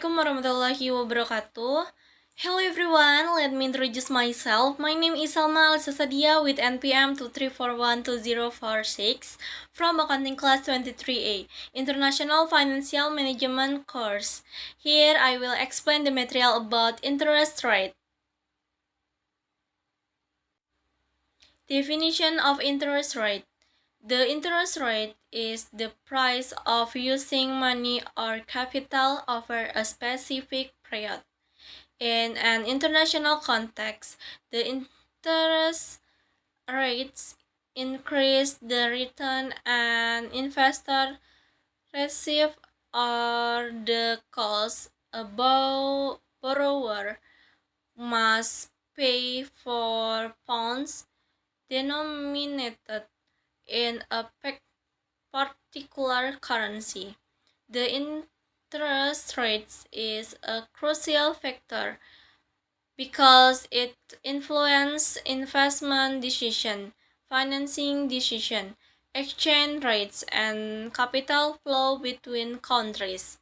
Assalamualaikum warahmatullahi wabarakatuh. Hello everyone, let me introduce myself. My name is Salma Al-Sasadia with NPM 234120446 from Accounting Class 23A, International Financial Management course. Here I will explain the material about interest rate. Definition of interest rate. The interest rate is the price of using money or capital over a specific period. In an international context, the interest rates increase the return an investor receive or the cost a borrower must pay for funds denominated in a particular currency. The interest rates is a crucial factor because it influences investment decision, financing decision, exchange rates, and capital flow between countries.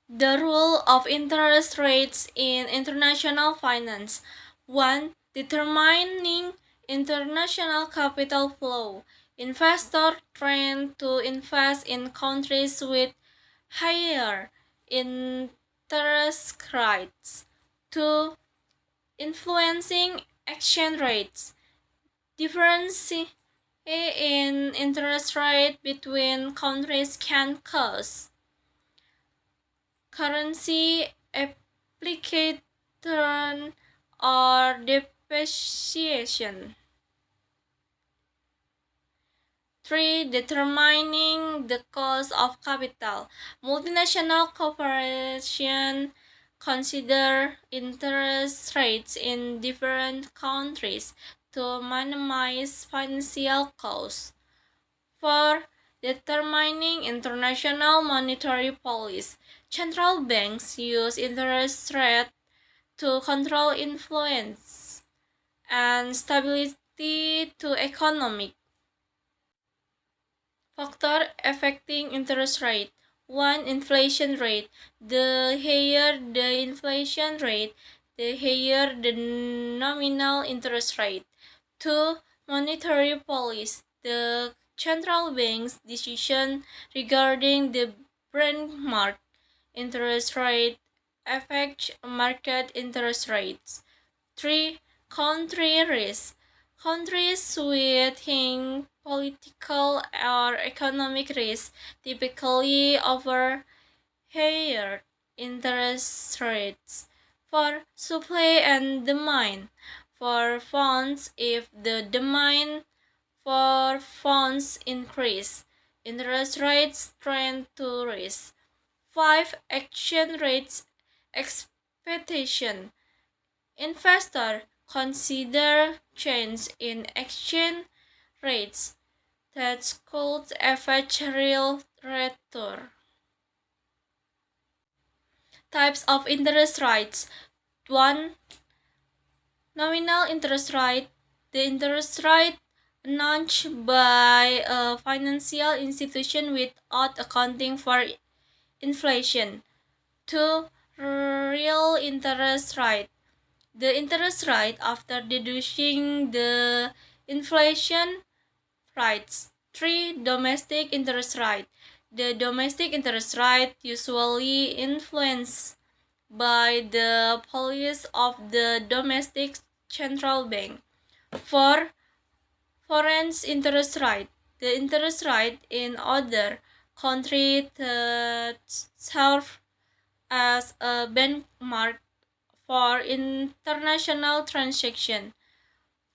The role of interest rates in international finance. 1. Determining international capital flow. Investors tend to invest in countries with higher interest rates. 2. Influencing exchange rates. Difference in interest rate between countries can cause currency application or depreciation. 3. Determining the cost of capital. Multinational corporations consider interest rates in different countries to minimize financial costs. 4. Determining international monetary policy. Central banks use interest rate to control influence and stability to economic factor affecting interest rate. 1. Inflation rate. The higher the inflation rate, the higher the nominal interest rate. 2. Monetary policy. The central bank's decision regarding the benchmark interest rate affects market interest rates. 3. Country risk. Countries with high political or economic risk typically offer higher interest rates. 4. Supply and demand. For funds, if the demand for funds increase, interest rates trend to rise. 5. Exchange rates expectation. Investor consider change in exchange rates that could affect real return. Types of interest rates. 1. Nominal interest rate. The interest rate announced by a financial institution without accounting for inflation. 2. Real interest rate. The interest rate after deducting the inflation rates. 3. Domestic interest rate. The domestic interest rate usually influenced by the policy of the domestic central bank. 4. Foreign interest rate. The interest rate in other countries that serve as a benchmark for international transaction.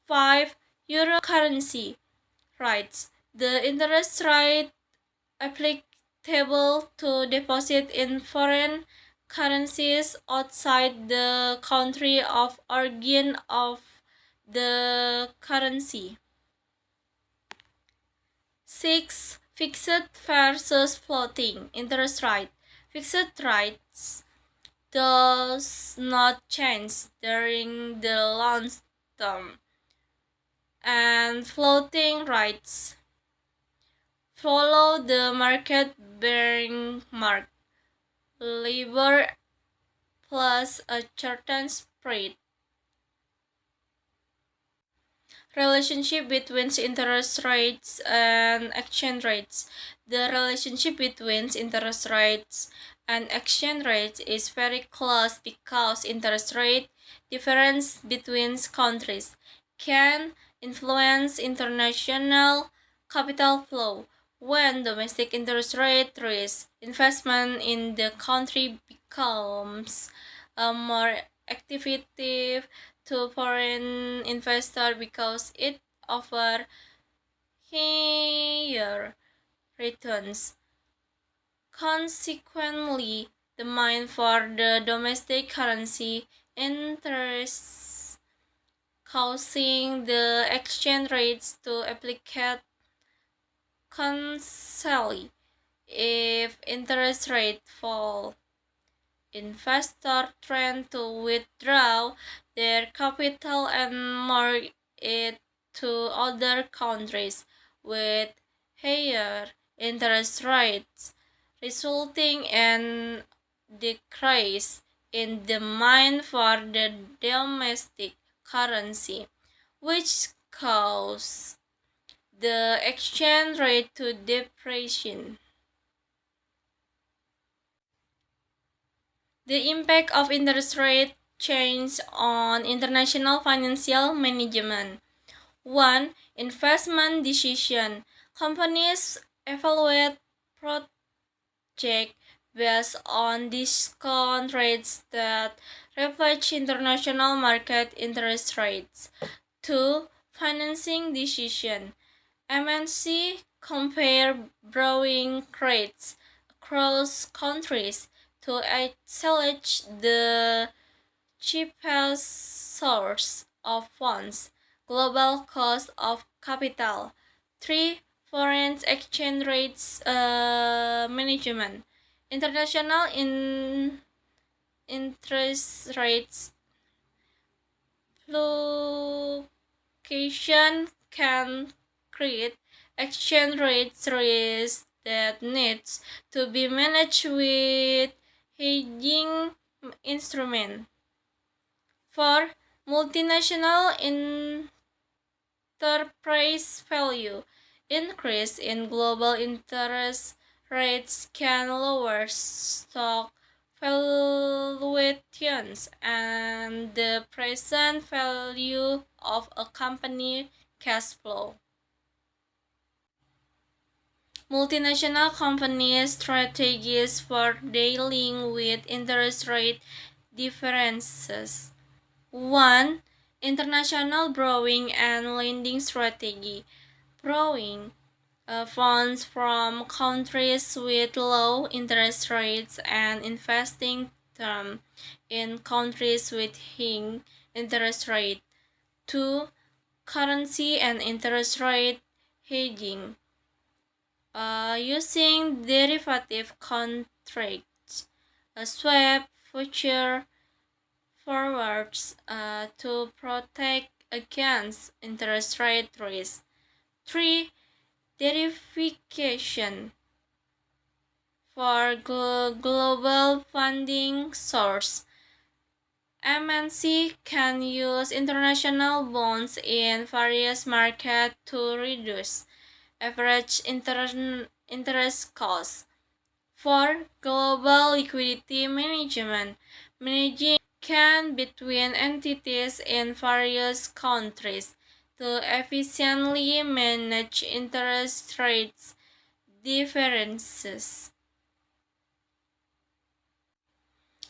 5. Euro currency rates. The interest rate applicable to deposit in foreign currencies outside the country of origin of the currency. 6. Fixed versus floating interest rate. Fixed rates does not change during the long term, and floating rates follow the market benchmark. LIBOR plus a certain spread. Relationship between interest rates and exchange rates. The relationship between interest rates and exchange rates is very close because interest rate difference between countries can influence international capital flow. When domestic interest rate rises, investment in the country becomes more active to foreign investor because it offers higher returns. Consequently, demand for the domestic currency interests causing the exchange rates to applicate constantly. If interest rate fall, investors tend to withdraw their capital and move it to other countries with higher interest rates, resulting in decrease in demand for the domestic currency, which causes the exchange rate to depreciate. The impact of interest rate change on international financial management. 1. Investment decision. Companies evaluate projects based on discount rates that reflect international market interest rates. 2. Financing decision. MNC compare borrowing rates across countries to select the cheapest source of funds, global cost of capital. 3. Foreign exchange rates management. International interest rates fluctuation can create exchange rates risk that needs to be managed with hedging instrument. 4. Multinational enterprise value. Increase in global interest rates can lower stock valuations and the present value of a company cash flow. Multinational companies' strategies for dealing with interest rate differences. 1. International borrowing and lending strategy. Borrowing funds from countries with low interest rates and investing them in countries with high interest rate. 2. Currency and interest rate hedging. Using derivative contracts, a swap, future forwards to protect against interest rate risk. 3. Diversification for global funding source. MNC can use international bonds in various markets to reduce average interest costs. 4. Global liquidity management. Managing can between entities in various countries to efficiently manage interest rates differences.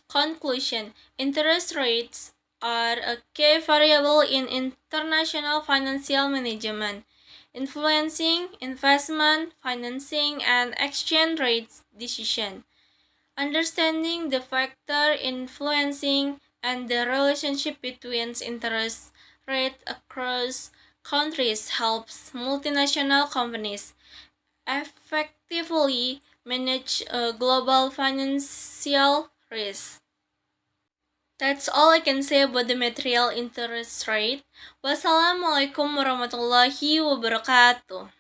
Conclusion. Interest rates are a key variable in international financial management, influencing investment, financing, and exchange rates decisions. Understanding the factor influencing and the relationship between interest rates across countries helps multinational companies effectively manage global financial risk. That's all I can say about the material interest rate. Wassalamualaikum warahmatullahi wabarakatuh.